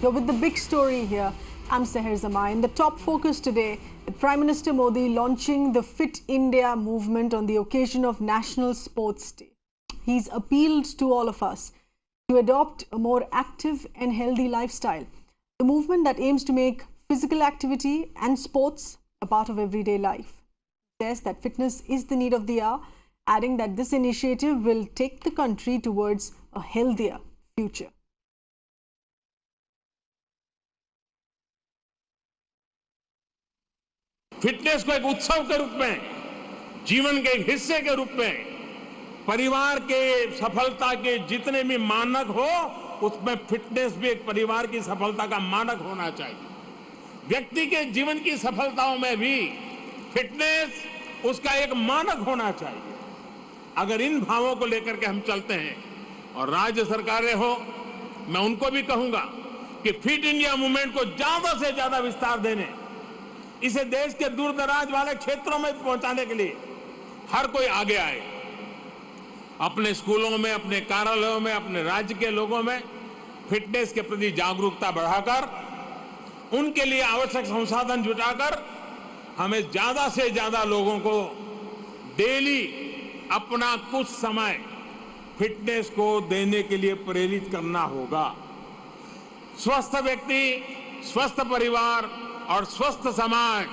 You're with the big story here. I'm Seher Zama. In the top focus today, Prime Minister Modi launching the Fit India movement on the occasion of National Sports Day. He's appealed to all of us to adopt a more active and healthy lifestyle. The movement that aims to make physical activity and sports a part of everyday life. He says that fitness is the need of the hour, adding that this initiative will take the country towards a healthier future. Fitness को एक उत्सव के रूप में, जीवन के एक हिस्से के रूप में, परिवार के सफलता के जितने भी मानक हो, उसमें फिटनेस भी एक परिवार की सफलता का मानक होना चाहिए। व्यक्ति के जीवन की सफलताओं में भी फिटनेस उसका एक मानक होना चाहिए। अगर इन भावों को लेकर के हम चलते हैं और राज्य सरकारें हो, मैं उनको भी कहूंगा कि फिट इंडिया मूवमेंट को ज्यादा से ज्यादा विस्तार देने, इसे देश के दूर दराज वाले क्षेत्रों में पहुंचाने के लिए हर कोई आगे आए। अपने स्कूलों में, अपने कार्यालयों में, अपने राज्य के लोगों में फिटनेस के प्रति जागरूकता बढ़ाकर, उनके लिए आवश्यक संसाधन जुटाकर हमें ज्यादा से ज्यादा लोगों को डेली अपना कुछ समय फिटनेस को देने के लिए प्रेरित करना होगा। स्वस्थ व्यक्ति, स्वस्थ परिवार और स्वस्थ समाज,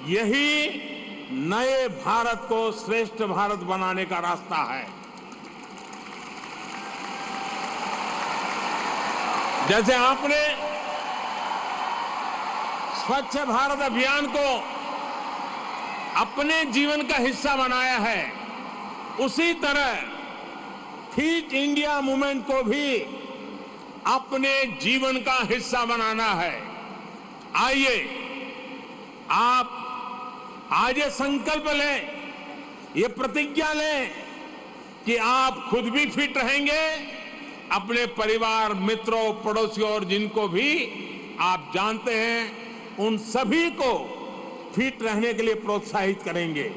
यही नए भारत को श्रेष्ठ भारत बनाने का रास्ता है। जैसे आपने स्वच्छ भारत अभियान को अपने जीवन का हिस्सा बनाया है, उसी तरह फिट इंडिया मूवमेंट को भी अपने जीवन का हिस्सा बनाना है। आइए आप आज ये संकल्प लें, ये प्रतिज्ञा लें कि आप खुद भी फिट रहेंगे, अपने परिवार, मित्रों, पड़ोसियों और जिनको भी आप जानते हैं, उन सभी को फिट रहने के लिए प्रोत्साहित करेंगे।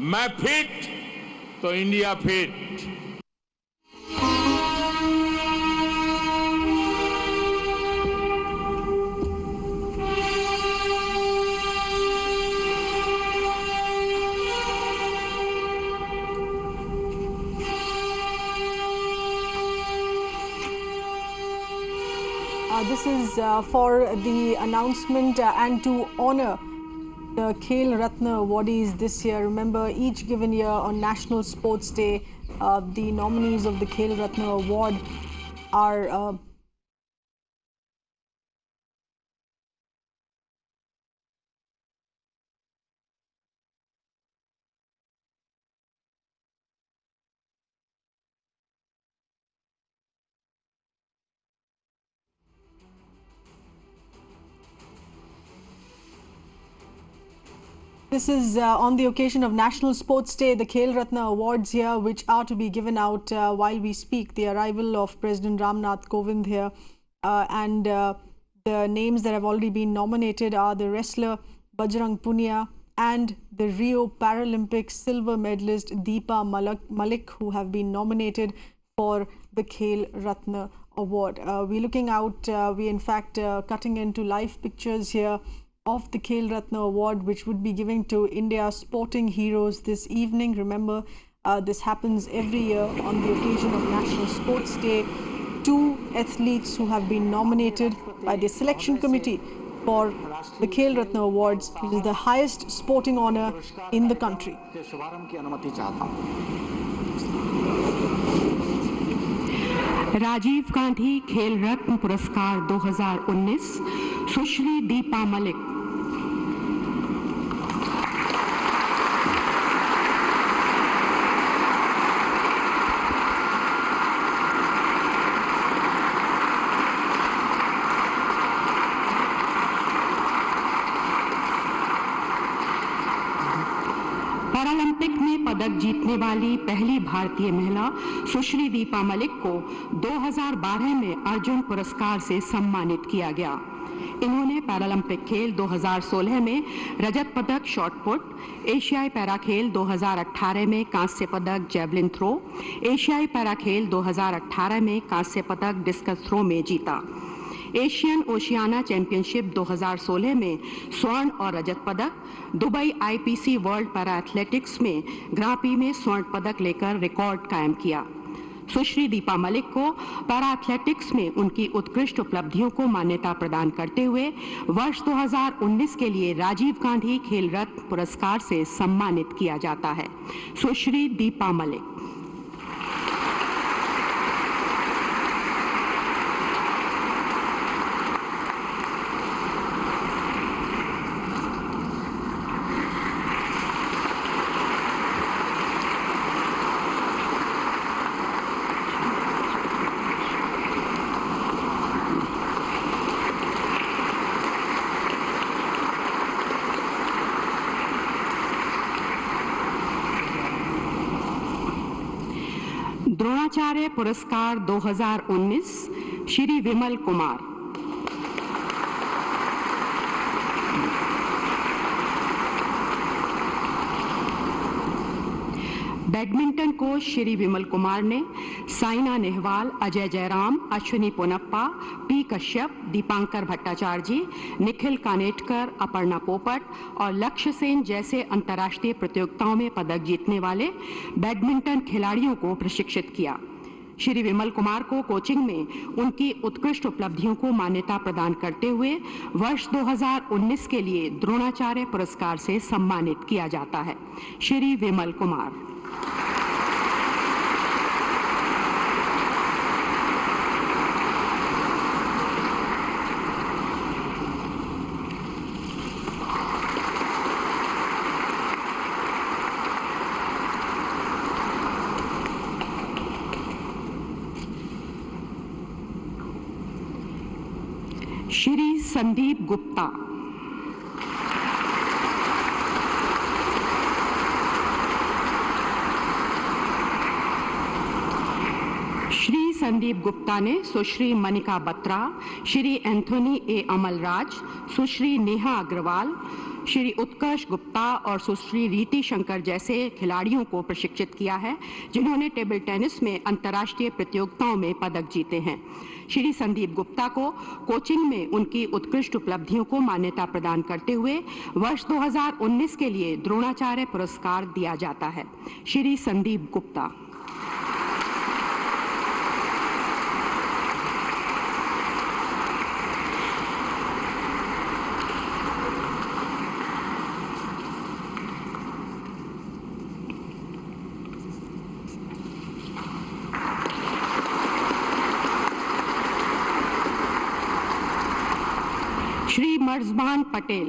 मैं फिट तो India fit. This is for the announcement and to honor the Khel Ratna awardees this year. Remember, each given year on National Sports Day, the nominees of the Khel Ratna Award are This is on the occasion of National Sports Day, the Khel Ratna Awards here, which are to be given out while we speak. The arrival of President Ramnath Kovind here, and the names that have already been nominated are the wrestler Bajrang Punia and the Rio Paralympics silver medalist Deepa Malik, who have been nominated for the Khel Ratna Award. We're looking out, we in fact cutting into live pictures here of the Khel Ratna Award, which would be given to India's sporting heroes this evening. Remember, this happens every year on the occasion of National Sports Day. Two athletes who have been nominated by the selection committee for the Khel Ratna Awards, which is the highest sporting honor in the country. Rajiv Gandhi Khel Ratna पुरस्कार 2019 सुश्री Deepa Malik. Paralympic में पदक जीतने वाली पहली भारतीय महिला सुश्री दीपा मलिक को 2012 में अर्जुन पुरस्कार से सम्मानित किया गया। इन्होंने पैरालंपिक खेल 2016 में रजत पदक शॉट पुट, एशियाई पैरा खेल 2018 में कांस्य पदक जैवलिन थ्रो, एशियाई पैरा खेल 2018 में कांस्य पदक डिस्कस थ्रो में जीता। एशियन ओशियाना चैंपियनशिप 2016 में स्वर्ण और रजत पदक, Dubai IPC world para athletics में ग्रां प्री में स्वर्ण पदक लेकर रिकॉर्ड कायम किया। सुश्री दीपा मलिक को पैरा एथलेटिक्स में उनकी उत्कृष्ट उपलब्धियों को मान्यता प्रदान करते हुए वर्ष 2019 के लिए राजीव गांधी खेल रत्न पुरस्कार से सम्मानित किया जाता है। सुश्री दीपा मलिक। द्रोणाचार्य पुरस्कार 2019 श्री विमल कुमार। बैडमिंटन कोच श्री विमल कुमार ने साइना नेहवाल, अजय जयराम, अश्विनी पोनप्पा, पी कश्यप, दीपांकर भट्टाचार्य जी, निखिल कानेटकर, अपर्णा पोपट और लक्ष्य सेन जैसे अंतर्राष्ट्रीय प्रतियोगिताओं में पदक जीतने वाले बैडमिंटन खिलाड़ियों को प्रशिक्षित किया। श्री विमल कुमार को कोचिंग में उनकी उत्कृष्ट उपलब्धियों को मान्यता प्रदान करते हुए वर्ष 2019 के लिए द्रोणाचार्य पुरस्कार से सम्मानित किया जाता है। श्री विमल कुमार। श्री संदीप गुप्ता। श्री संदीप गुप्ता ने सुश्री मनिका बत्रा, श्री एंथोनी ए अमलराज, सुश्री नेहा अग्रवाल, श्री उत्कर्ष गुप्ता और सुश्री रीति शंकर जैसे खिलाड़ियों को प्रशिक्षित किया है, जिन्होंने टेबल टेनिस में अंतर्राष्ट्रीय प्रतियोगिताओं में पदक जीते हैं। श्री संदीप गुप्ता को कोचिंग में उनकी उत्कृष्ट उपलब्धियों को मान्यता प्रदान करते हुए वर्ष 2019 के लिए द्रोणाचार्य पुरस्कार दिया जाता है। श्री संदीप गुप्ता। श्री मर्जबान पटेल।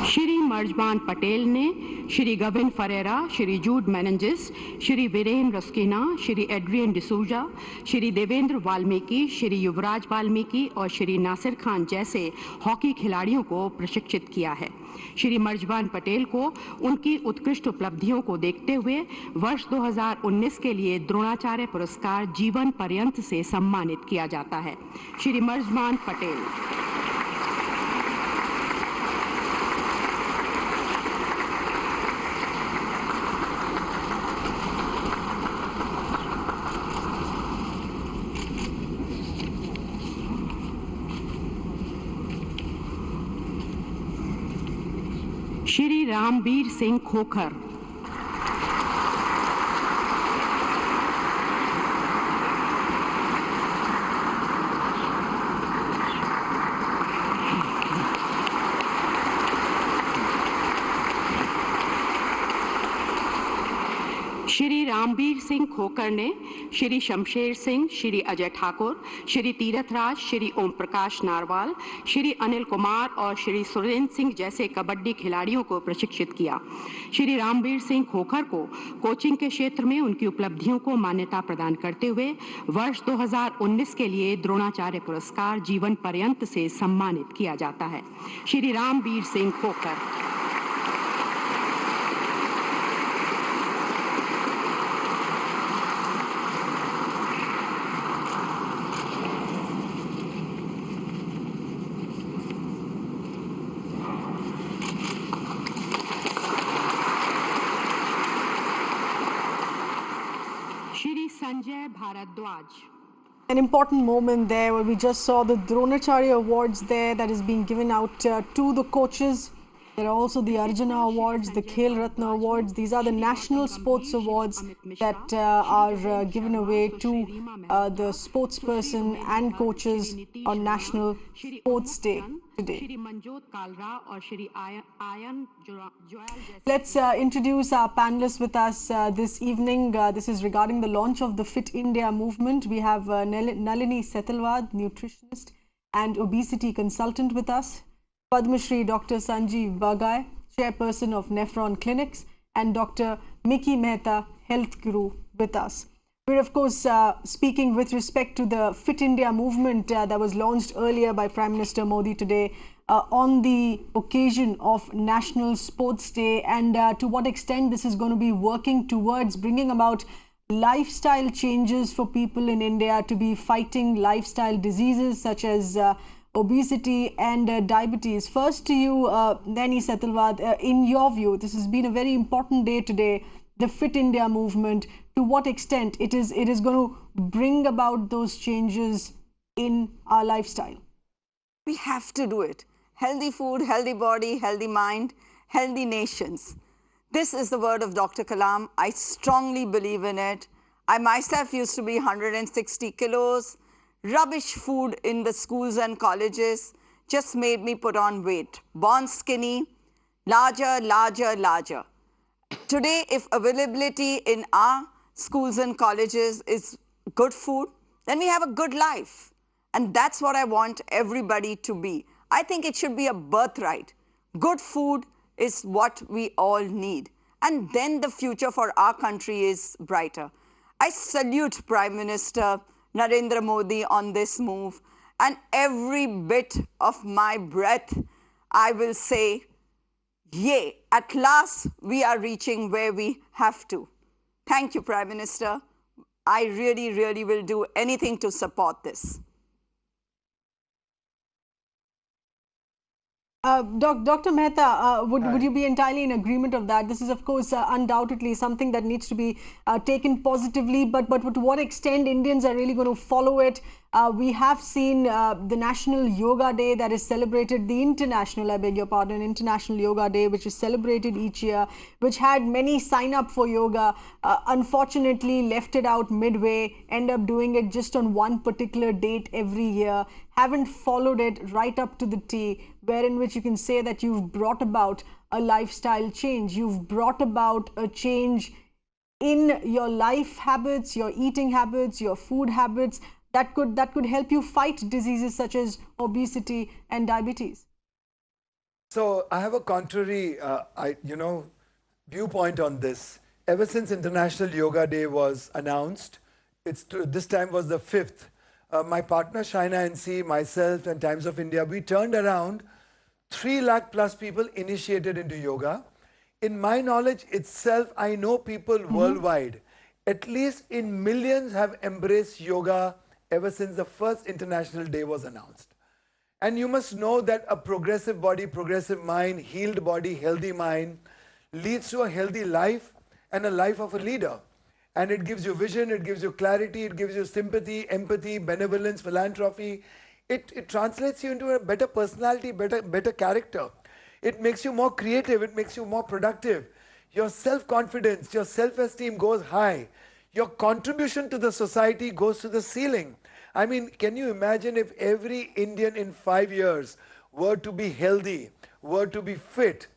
श्री मर्जबान पटेल ने श्री गविन फरेरा, श्री जूड मैनेंजिस, श्री वीरेन रस्किना, श्री एड्रियन डिसूजा, श्री देवेंद्र वाल्मीकि, श्री युवराज वाल्मीकि और श्री नासिर खान जैसे हॉकी खिलाड़ियों को प्रशिक्षित किया है। श्री मर्जबान पटेल को उनकी उत्कृष्ट उपलब्धियों को देखते हुए वर्ष 2019 के लिए द्रोणाचार्य पुरस्कार जीवन पर्यंत से सम्मानित किया जाता है। श्री मर्जबान पटेल। श्री रामवीर सिंह खोखर। श्री रामवीर सिंह खोकर ने श्री शमशेर सिंह, श्री अजय ठाकुर, श्री तीरथराज, श्री ओम प्रकाश नारवाल, श्री अनिल कुमार और श्री सुरेंद्र सिंह जैसे कबड्डी खिलाड़ियों को प्रशिक्षित किया। श्री रामवीर सिंह खोखर को कोचिंग के क्षेत्र में उनकी उपलब्धियों को मान्यता प्रदान करते हुए वर्ष 2019 के लिए द्रोणाचार्य पुरस्कार जीवन पर्यंत से सम्मानित किया जाता है। श्री रामवीर सिंह खोकर। Sanjay Bharadwaj. An important moment there where we just saw the Dronacharya Awards there that is being given out to the coaches. There are also the Arjuna Awards, the Khel Ratna Awards. These are the national sports awards that are given away to the sportsperson and coaches on National Sports Day today. Let's introduce our panelists with us this evening. This is regarding the launch of the Fit India movement. We have Nalini Setalwad, nutritionist and obesity consultant with us. Padma Shri Dr. Sanjeev Bagai, chairperson of Nephron Clinics, and Dr. Mickey Mehta, health guru, with us. We're of course speaking with respect to the Fit India movement that was launched earlier by Prime Minister Modi today on the occasion of National Sports Day, and to what extent this is going to be working towards bringing about lifestyle changes for people in India to be fighting lifestyle diseases such as obesity and diabetes. First to you, Nani Setalwad, in your view, this has been a very important day today, the Fit India movement. To what extent it is going to bring about those changes in our lifestyle? We have to do it. Healthy food, healthy body, healthy mind, healthy nations. This is the word of Dr. Kalam. I strongly believe in it. I myself used to be 160 kilos. Rubbish food in the schools and colleges just made me put on weight. Born skinny, larger, larger, larger. Today, if availability in our schools and colleges is good food, then we have a good life. And that's what I want everybody to be. I think it should be a birthright. Good food is what we all need. And then the future for our country is brighter. I salute Prime Minister Narendra Modi on this move. And every bit of my breath, I will say, yay, at last we are reaching where we have to. Thank you, Prime Minister. I really, really will do anything to support this. Dr. Mehta, would you be entirely in agreement of that? This is, of course, undoubtedly something that needs to be taken positively, but to what extent Indians are really going to follow it? We have seen the National Yoga Day that is celebrated, the International, I beg your pardon, International Yoga Day, which is celebrated each year, which had many sign up for yoga, unfortunately left it out midway, end up doing it just on one particular date every year, haven't followed it right up to the T, wherein which you can say that you've brought about a lifestyle change. You've brought about a change in your life habits, your eating habits, your food habits that could help you fight diseases such as obesity and diabetes. So I have a contrary, viewpoint on this. Ever since International Yoga Day was announced, this time was the 5th. My partner Shaina NC, myself and Times of India, we turned around 3 lakh plus people initiated into yoga. In my knowledge itself, I know people worldwide, at least in millions, have embraced yoga ever since the first International Day was announced. And you must know that a progressive body, progressive mind, healed body, healthy mind leads to a healthy life and a life of a leader. And it gives you vision, it gives you clarity, it gives you sympathy, empathy, benevolence, philanthropy. It translates you into a better personality, better character. It makes you more creative, it makes you more productive. Your self-confidence, your self-esteem goes high. Your contribution to the society goes to the ceiling. I mean, can you imagine if every Indian in 5 years were to be healthy, were to be fit?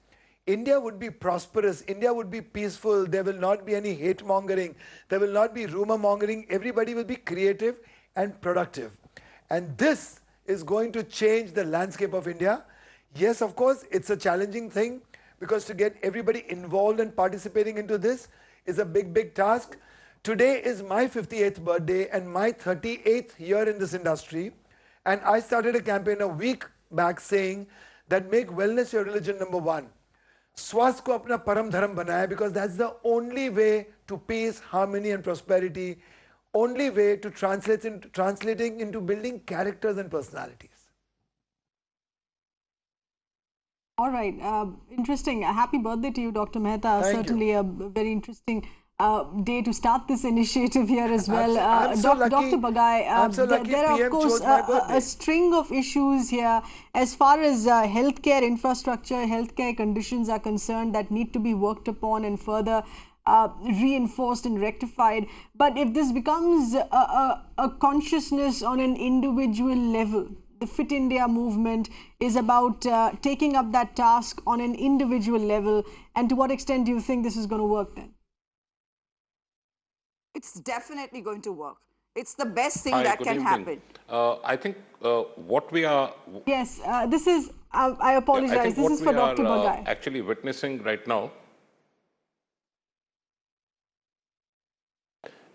India would be prosperous, India would be peaceful, there will not be any hate mongering, there will not be rumor mongering, everybody will be creative and productive. And this is going to change the landscape of India. Yes, of course, it's a challenging thing because to get everybody involved and participating into this is a big task. Today is my 58th birthday and my 38th year in this industry. And I started a campaign a week back saying that make wellness your religion number 1. Swasth ko apna param dharam banaya, because that's the only way to peace, harmony and prosperity, only way to translating into building characters and personalities. All right, interesting. Happy birthday to you, Dr. Mehta. Thank Certainly you. a very interesting day to start this initiative here as well. I'm so lucky. Dr. Bagai, I'm so lucky there are of PM course chose my birthday. a string of issues here as far as healthcare infrastructure, healthcare conditions are concerned that need to be worked upon and further reinforced and rectified. But if this becomes a consciousness on an individual level, the Fit India movement is about taking up that task on an individual level. And to what extent do you think this is going to work then? It's definitely going to work. It's the best thing that can happen. I think what we are... Yes, this is... I apologize. This is for Dr. Bagai. Actually witnessing right now...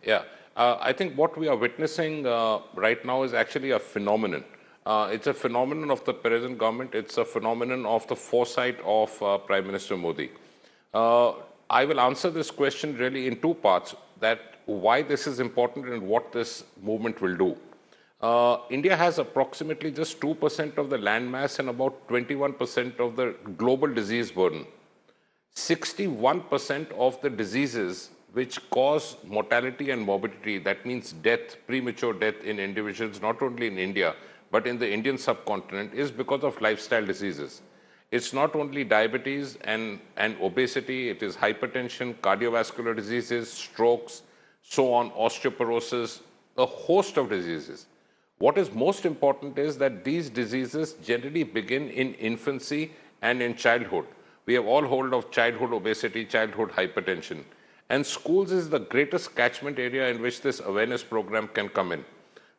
Yeah, I think what we are witnessing right now is actually a phenomenon. It's a phenomenon of the present government. It's a phenomenon of the foresight of Prime Minister Modi. I will answer this question really in two parts, that why this is important and what this movement will do. India has approximately just 2% of the land mass and about 21% of the global disease burden. 61% of the diseases which cause mortality and morbidity, that means death, premature death in individuals, not only in India, but in the Indian subcontinent, is because of lifestyle diseases. It's not only diabetes and obesity, it is hypertension, cardiovascular diseases, strokes, so on, osteoporosis, a host of diseases. What is most important is that these diseases generally begin in infancy and in childhood. We have all hold of childhood obesity, childhood hypertension. And schools is the greatest catchment area in which this awareness program can come in.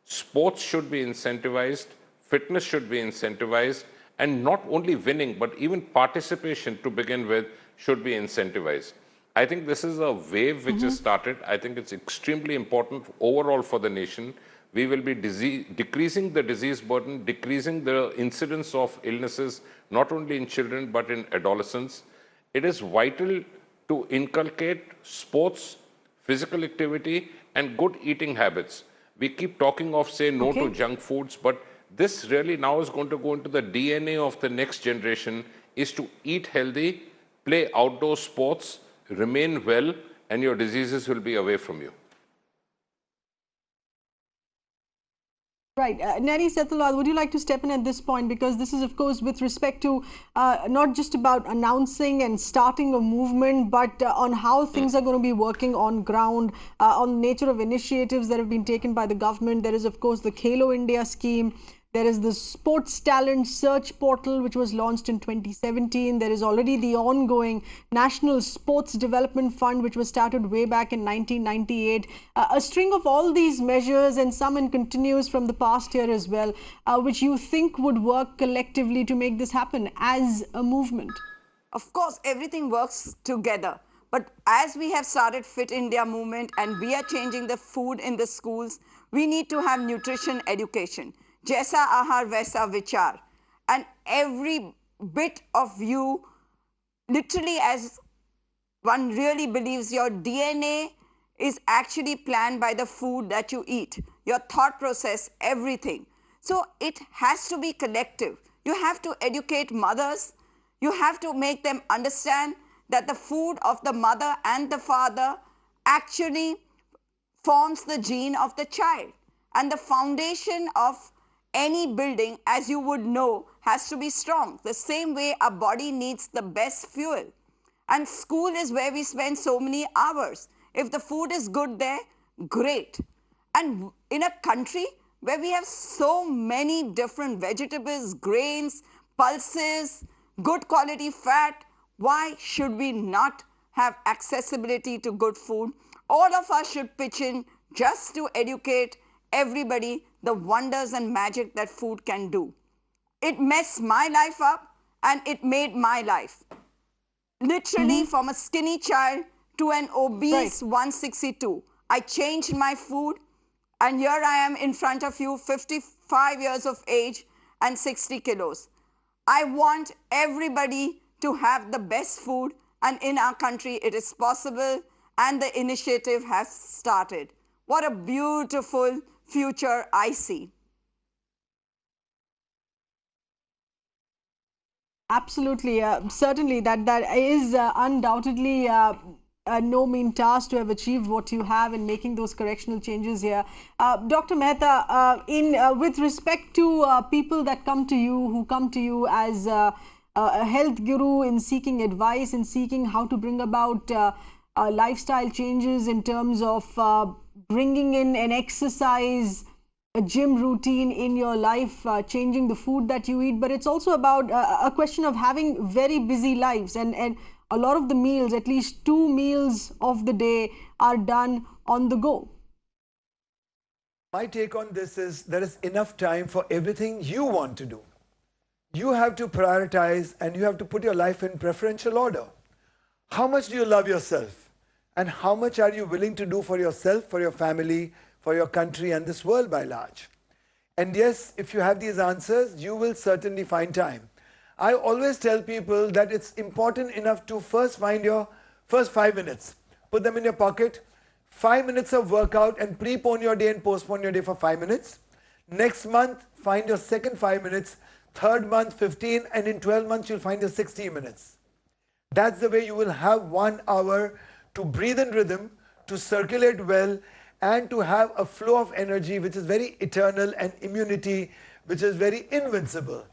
Sports should be incentivized, fitness should be incentivized, and not only winning, but even participation to begin with should be incentivized. I think this is a wave which has started. I think it's extremely important overall for the nation. We will be decreasing the disease burden, decreasing the incidence of illnesses, not only in children, but in adolescents. It is vital to inculcate sports, physical activity, and good eating habits. We keep talking of, say, no to junk foods, but this really now is going to go into the DNA of the next generation, is to eat healthy, play outdoor sports, remain well, and your diseases will be away from you. Right. Neri Sethalwal, would you like to step in at this point? Because this is, of course, with respect to not just about announcing and starting a movement, but on how things are going to be working on ground, on nature of initiatives that have been taken by the government. There is, of course, the Khelo India scheme. There is the Sports Talent Search Portal, which was launched in 2017. There is already the ongoing National Sports Development Fund, which was started way back in 1998. A string of all these measures, and some in continuous from the past year as well, which you think would work collectively to make this happen as a movement? Of course, everything works together. But as we have started Fit India movement and we are changing the food in the schools, we need to have nutrition education. Jaisa ahar vaisa vichar. And every bit of you, literally, as one really believes, your DNA is actually planned by the food that you eat, your thought process, everything. So it has to be collective. You have to educate mothers. You have to make them understand that the food of the mother and the father actually forms the gene of the child. And the foundation of any building, as you would know, has to be strong. The same way our body needs the best fuel. And school is where we spend so many hours. If the food is good there, great. And in a country where we have so many different vegetables, grains, pulses, good quality fat, why should we not have accessibility to good food? All of us should pitch in just to educate everybody the wonders and magic that food can do. It messed my life up and it made my life. Literally from a skinny child to an obese 162. I changed my food and here I am in front of you, 55 years of age and 60 kilos. I want everybody to have the best food, and in our country it is possible, and the initiative has started. What a beautiful future I see. Absolutely, certainly that is undoubtedly no mean task to have achieved what you have in making those correctional changes here. Dr. Mehta, with respect to people that come to you, who come to you as a health guru in seeking advice, in seeking how to bring about lifestyle changes in terms of bringing in an exercise, a gym routine in your life, changing the food that you eat, but it's also about a question of having very busy lives, and a lot of the meals, at least 2 meals of the day, are done on the go. My take on this is there is enough time for everything you want to do. You have to prioritize and you have to put your life in preferential order. How much do you love yourself? And how much are you willing to do for yourself, for your family, for your country and this world by large? And yes, if you have these answers, you will certainly find time. I always tell people that it's important enough to first find your first 5 minutes. Put them in your pocket. 5 minutes of workout and prepone your day and postpone your day for 5 minutes. Next month, find your second 5 minutes. Third month, 15. And in 12 months, you'll find your 60 minutes. That's the way you will have 1 hour to breathe in rhythm, to circulate well, and to have a flow of energy which is very eternal and immunity which is very invincible.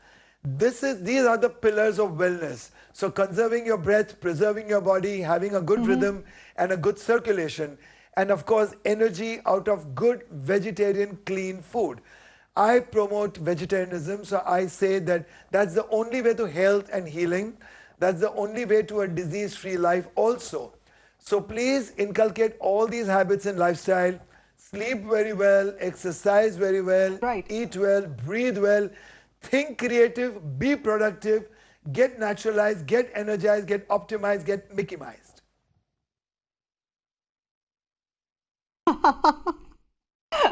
These are the pillars of wellness. So conserving your breath, preserving your body, having a good rhythm and a good circulation, and of course energy out of good vegetarian clean food. I promote vegetarianism, so I say that that's the only way to health and healing. That's the only way to a disease-free life also. So please inculcate all these habits in lifestyle. Sleep very well, exercise very well, eat well, breathe well, think creative, be productive, get naturalized, get energized, get optimized, get Mickey-mized.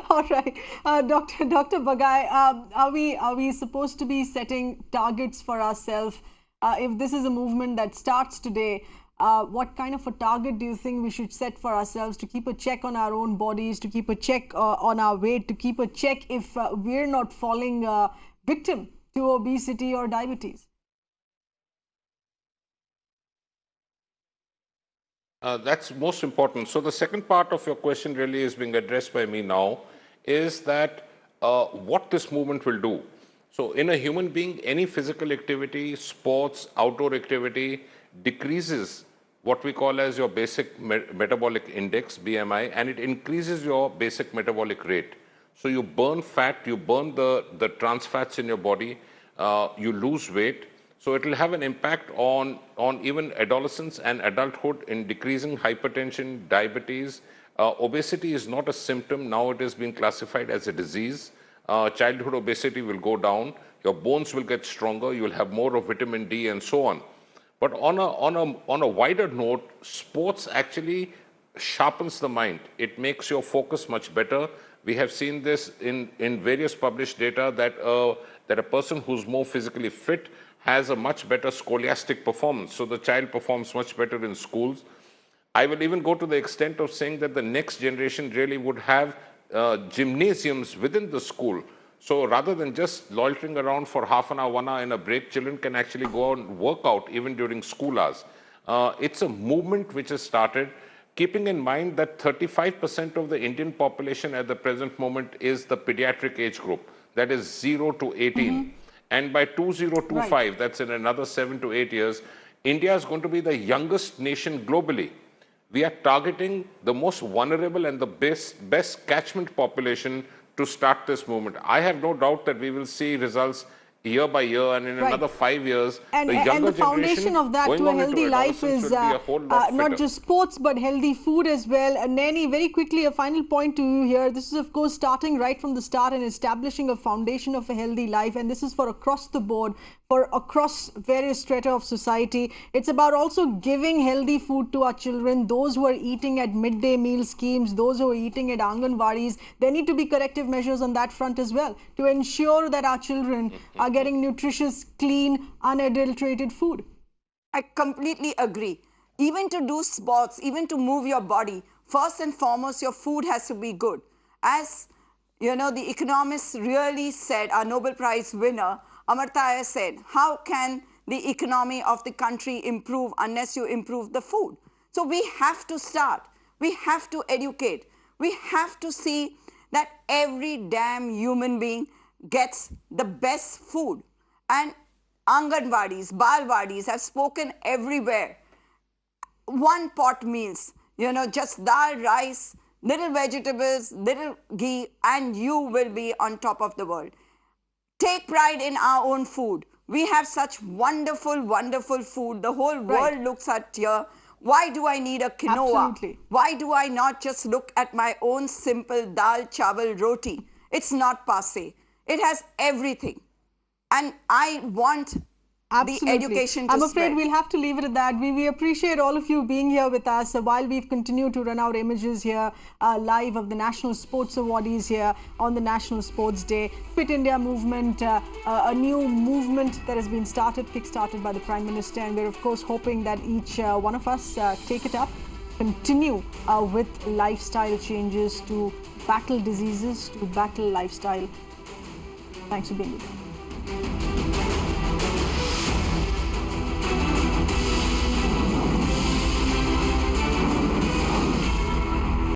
All right, Dr. Bagai, are we supposed to be setting targets for ourselves? If this is a movement that starts today, what kind of a target do you think we should set for ourselves to keep a check on our own bodies, to keep a check on our weight, to keep a check if we're not falling victim to obesity or diabetes? That's most important. So the second part of your question really is being addressed by me now, is that what this movement will do. So in a human being, any physical activity, sports, outdoor activity decreases what we call as your basic metabolic index, BMI, and it increases your basic metabolic rate. So you burn fat, you burn the trans fats in your body, you lose weight. So it will have an impact on even adolescence and adulthood in decreasing hypertension, diabetes. Obesity is not a symptom. Now it is being classified as a disease. Childhood obesity will go down. Your bones will get stronger. You will have more of vitamin D and so on. But on a wider note, sports actually sharpens the mind. It makes your focus much better. We have seen this in various published data that a person who's more physically fit has a much better scholastic performance. So the child performs much better in schools. I will even go to the extent of saying that the next generation really would have gymnasiums within the school. So rather than just loitering around for half an hour, 1 hour in a break, children can actually go and work out even during school hours. It's a movement which has started, keeping in mind that 35% of the Indian population at the present moment is the pediatric age group, that is 0 to 18. And by 2025, that's in another 7 to 8 years, India is going to be the youngest nation globally. We are targeting the most vulnerable and the best catchment population to start this movement. I have no doubt that we will see results year by year, and in another 5 years, and the foundation of that to a healthy life is not just sports but healthy food as well. And Naini, very quickly, a final point to you here. This is of course starting right from the start and establishing a foundation of a healthy life, and this is for across the board, for across various strata of society. It's about also giving healthy food to our children, those who are eating at midday meal schemes, those who are eating at Anganwadis. There need to be corrective measures on that front as well to ensure that our children are getting nutritious, clean, unadulterated food. I completely agree. Even to do sports, even to move your body, first and foremost, your food has to be good. As you know, the economists really said, our Nobel Prize winner, Amartya said, how can the economy of the country improve unless you improve the food? So we have to start. We have to educate. We have to see that every damn human being gets the best food. And Anganwadis, Balwadis have spoken everywhere. One pot meals, just dal, rice, little vegetables, little ghee, and you will be on top of the world. Take pride in our own food. We have such wonderful, wonderful food. The whole world looks at here. Why do I need a quinoa? Absolutely. Why do I not just look at my own simple dal, chawal, roti? It's not passe. It has everything. And I want the education to I'm afraid spread. we'll have to leave it at that. We appreciate all of you being here with us while we've continued to run our images here live of the National Sports Awardees here on the National Sports Day. Fit India movement, a new movement that has been kick-started by the Prime Minister, and we're of course hoping that each one of us take it up, continue with lifestyle changes to battle diseases, to battle lifestyle. Thanks for being with us.